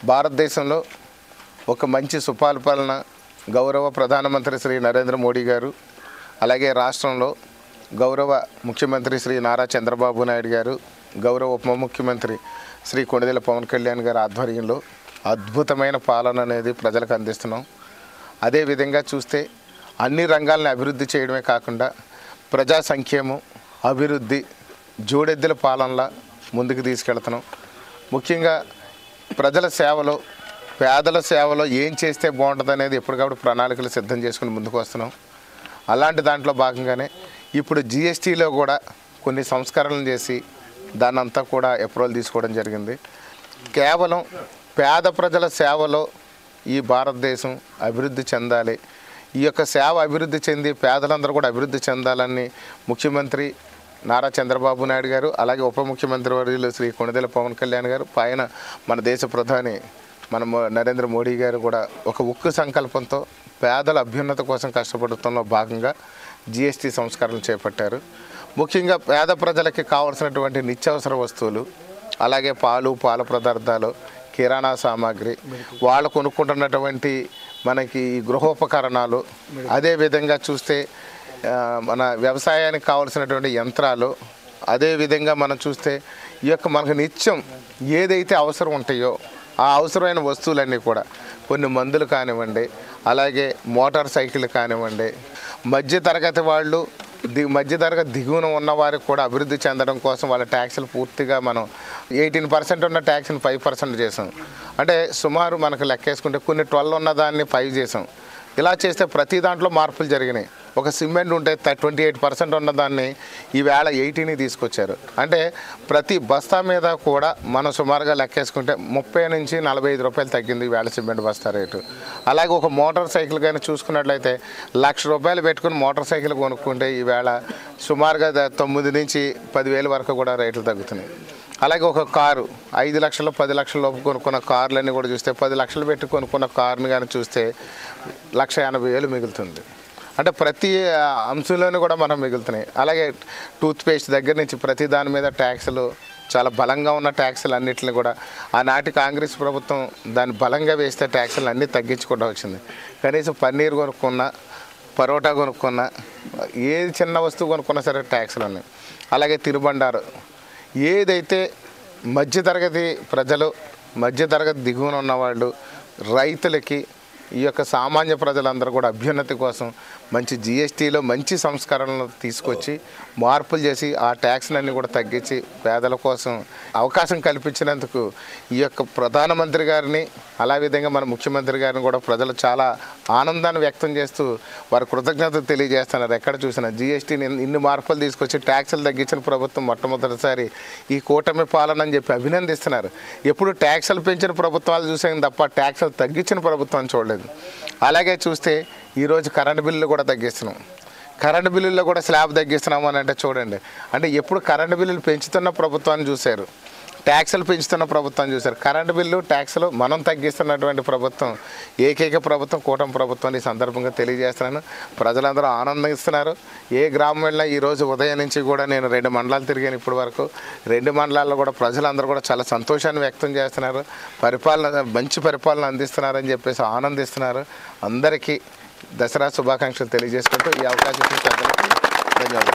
భారతదేశంలో ఒక మంచి సుపరిపాలన గౌరవ ప్రధానమంత్రి శ్రీ నరేంద్ర మోడీ గారు, అలాగే రాష్ట్రంలో గౌరవ ముఖ్యమంత్రి శ్రీ నారా చంద్రబాబు నాయుడు గారు, గౌరవ ఉప ముఖ్యమంత్రి శ్రీ కొణిదెల పవన్ కళ్యాణ్ గారి ఆధ్వర్యంలో అద్భుతమైన పాలన అనేది ప్రజలకు అందిస్తున్నాం. అదేవిధంగా చూస్తే అన్ని రంగాలను అభివృద్ధి చేయడమే కాకుండా ప్రజా సంక్షేమం, అభివృద్ధి జోడెద్దుల పాలనలా ముందుకు తీసుకెళ్తున్నాం. ముఖ్యంగా ప్రజల సేవలో, పేదల సేవలో ఏం చేస్తే బాగుంటుంది అనేది ఎప్పటికప్పుడు ప్రణాళికలు సిద్ధం చేసుకుని ముందుకు వస్తున్నాం. అలాంటి దాంట్లో భాగంగానే ఇప్పుడు జిఎస్టీలో కూడా కొన్ని సంస్కరణలు చేసి దాన్నంతా కూడా అప్రూవల్ తీసుకోవడం జరిగింది. కేవలం పేద ప్రజల సేవలో ఈ భారతదేశం అభివృద్ధి చెందాలి, ఈ యొక్క సేవ అభివృద్ధి చెంది పేదలందరూ కూడా అభివృద్ధి చెందాలని ముఖ్యమంత్రి నారా చంద్రబాబు నాయుడు గారు, అలాగే ఉప ముఖ్యమంత్రి వర్యులు శ్రీ కొణిదెల పవన్ కళ్యాణ్ గారు, పైన మన దేశ ప్రధాని నరేంద్ర మోడీ గారు కూడా ఒక ఉక్కు సంకల్పంతో పేదల అభ్యున్నత కోసం కష్టపడుతున్న భాగంగా జిఎస్టీ సంస్కరణలు చేపట్టారు. ముఖ్యంగా పేద ప్రజలకి కావాల్సినటువంటి నిత్యావసర వస్తువులు, అలాగే పాలు, పాల పదార్థాలు, కిరాణా సామాగ్రి, వాళ్ళు కొనుక్కుంటున్నటువంటి మనకి గృహోపకరణాలు, అదేవిధంగా చూస్తే మన వ్యవసాయానికి కావాల్సినటువంటి యంత్రాలు, అదేవిధంగా మనం చూస్తే ఈ యొక్క మనకు నిత్యం ఏదైతే అవసరం ఉంటాయో ఆ అవసరమైన వస్తువులన్నీ కూడా కొన్ని మందులు కానివ్వండి, అలాగే మోటార్ సైకిల్ కానివ్వండి, మధ్యతరగతి వాళ్ళు మధ్యతరగతి దిగువన ఉన్న వారికి కూడా అభివృద్ధి చెందడం కోసం వాళ్ళ ట్యాక్సులు పూర్తిగా మనం 18% ఉన్న ట్యాక్స్ని 5% చేసాం. అంటే సుమారు మనకు లెక్కేసుకుంటే కొన్ని 12 ఉన్న దాన్ని 5 చేసాం. ఇలా చేస్తే ప్రతి దాంట్లో మార్పులు జరిగినాయి. ఒక సిమెంట్ ఉంటే 28% ఉన్న దాన్ని ఈవేళ 80ని తీసుకొచ్చారు. అంటే ప్రతి బస్తా మీద కూడా మనం సుమారుగా లెక్కేసుకుంటే 30 నుంచి 45 రూపాయలు తగ్గింది ఈవేళ సిమెంట్ బస్తా రేటు. అలాగే ఒక మోటార్ సైకిల్ కానీ చూసుకున్నట్లయితే 1,00,000 రూపాయలు పెట్టుకుని మోటార్ సైకిల్ కొనుక్కుంటే ఈవేళ సుమారుగా 9 నుంచి 10,000 వరకు కూడా రేట్లు తగ్గుతున్నాయి. అలాగే ఒక కారు 5 లక్షలు 10 లక్షల లోపు కొనుక్కున్న కార్లన్నీ కూడా చూస్తే 10 లక్షలు పెట్టి కొనుక్కున్న కారుని కానీ చూస్తే 1,80,000 మిగులుతుంది. అంటే ప్రతి అంశంలోనూ కూడా మనం మిగులుతున్నాయి. అలాగే టూత్పేస్ట్ దగ్గర నుంచి ప్రతి దాని మీద ట్యాక్సులు, చాలా బలంగా ఉన్న ట్యాక్సులు అన్నింటిని కూడా ఆనాటి కాంగ్రెస్ ప్రభుత్వం దాన్ని బలంగా వేస్తే ట్యాక్సులు అన్నీ తగ్గించుకుంటూ వచ్చింది. కనీసం పన్నీర్ కొనుక్కున్నా, పరోటా కొనుక్కున్నా, ఏది చిన్న వస్తువు కొనుక్కున్నా సరే ట్యాక్సులు ఉన్నాయి. అలాగే తినుబండారు, ఏదైతే మధ్యతరగతి ప్రజలు, మధ్యతరగతి దిగువన ఉన్నవాళ్ళు, రైతులకి, ఈ యొక్క సామాన్య ప్రజలందరూ కూడా అభ్యున్నతి కోసం మంచి జిఎస్టీలో మంచి సంస్కరణలు తీసుకొచ్చి మార్పులు చేసి ఆ ట్యాక్స్లన్నీ కూడా తగ్గించి పేదల కోసం అవకాశం కల్పించినందుకు ఈ యొక్క ప్రధానమంత్రి గారిని, అలా విధంగా మన ముఖ్యమంత్రి గారిని కూడా ప్రజలు చాలా ఆనందాన్ని వ్యక్తం చేస్తూ వారి కృతజ్ఞతలు తెలియజేస్తున్నారు. ఎక్కడ చూసినా జిఎస్టీని ఇన్ని మార్పులు తీసుకొచ్చి ట్యాక్సులు తగ్గించిన ప్రభుత్వం మొట్టమొదటిసారి ఈ కూటమి పాలన అని చెప్పి అభినందిస్తున్నారు. ఎప్పుడు ట్యాక్సులు పెంచిన ప్రభుత్వాలు చూసాం తప్ప ట్యాక్సులు తగ్గించిన ప్రభుత్వాన్ని చూడలేదు. అలాగే చూస్తే ఈరోజు కరెంటు బిల్లులు కూడా తగ్గిస్తున్నాం. కరెంటు బిల్లుల్లో కూడా స్లాబ్ తగ్గిస్తున్నాము అని అంటే చూడండి, అంటే ఎప్పుడు కరెంటు బిల్లులు పెంచుతున్న ప్రభుత్వాన్ని చూశారు, ట్యాక్సులు పెంచుతున్న ప్రభుత్వం చూశారు. కరెంటు బిల్లు, ట్యాక్సులు మనం తగ్గిస్తున్నటువంటి ప్రభుత్వం ఏకైక ప్రభుత్వం కూటమి ప్రభుత్వం. ఈ సందర్భంగా తెలియజేస్తున్నాను. ప్రజలందరూ ఆనందిస్తున్నారు. ఏ గ్రామం వెళ్ళినా ఈరోజు ఉదయం నుంచి కూడా నేను 2 మండలాలు తిరిగాను. ఇప్పటి వరకు 2 మండలాల్లో కూడా ప్రజలందరూ కూడా చాలా సంతోషాన్ని వ్యక్తం చేస్తున్నారు. మంచి పరిపాలన అందిస్తున్నారని చెప్పేసి ఆనందిస్తున్నారు. అందరికీ దసరా శుభాకాంక్షలు తెలియజేసుకుంటూ ఈ అవకాశం